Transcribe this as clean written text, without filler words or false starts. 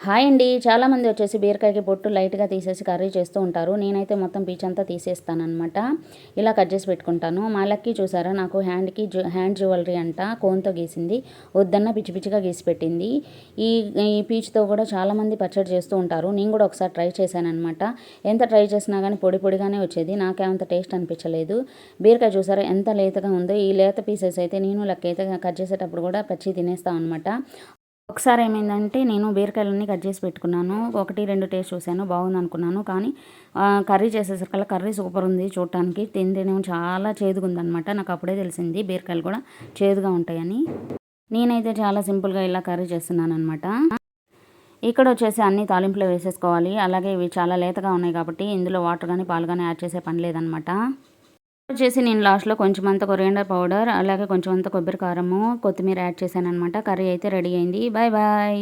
Hi అండి. చాలామంది వచ్చేసి బీరకాయకి పొట్టు లైట్‌గా తీసేసి కర్రీ చేస్తూ ఉంటారు. నేనైతే మొత్తం పీచంతా తీసేస్తాననమాట. ఇలా కట్ చేసి పెట్టుకుంటాను. మా లక్కీ చూసారా నాకు హ్యాండ్ జ్యువెలరీ అంట కోన్‌తో గీసింది. వద్దన్న పిచ్చి పిచ్చిగా గీసి పెట్టింది. ఈ ఈ పీచుతో కూడా చాలామంది పచ్చడి చేస్తూ ఉంటారు. నేను కూడా ఒకసారి ట్రై చేశాననమాట. ఎంత ట్రై చేసినా కానీ పొడి పొడిగానే వచ్చేది. నాకేమంత టేస్ట్ అనిపించలేదు. బీరకాయ చూసారా ఎంత లేతగా ఉందో. ఈ లేత పీసెస్ అయితే నేను లక్కీ అయితే కట్ చేసేటప్పుడు కూడా పచ్చియి తినేస్తాం అనమాట. ఒకసారి ఏమైందంటే నేను బీరకాయలన్నీ కట్ చేసి పెట్టుకున్నాను. 1, 2 టేస్ట్ చూసాను బాగుందనుకున్నాను. కానీ కర్రీ చేసేసరికల్లా కర్రీ సూపర్ ఉంది చూడటానికి. తింటేనేమో చాలా చేదుగుందనమాట. నాకు అప్పుడే తెలిసింది బీరకాయలు కూడా చేదుగా ఉంటాయని. నేనైతే చాలా సింపుల్‌గా ఇలా కర్రీ చేస్తున్నాననమాట. ఇక్కడ వచ్చేసి అన్నీ తాలింపులో వేసేసుకోవాలి. అలాగే ఇవి చాలా లేతగా ఉన్నాయి కాబట్టి ఇందులో వాటర్ గానీ, పాలు గానీ యాడ్ చేసే పని లేదనమాట. వచ్చేసి నేను లాస్ట్‌లో కొంచెమంత కొరియాండర్ పౌడర్, అలాగే కొంచెమంత కొబ్బరి కారము, కొత్తిమీర యాడ్ చేశాననమాట. కర్రీ అయితే రెడీ అయింది. Bye bye.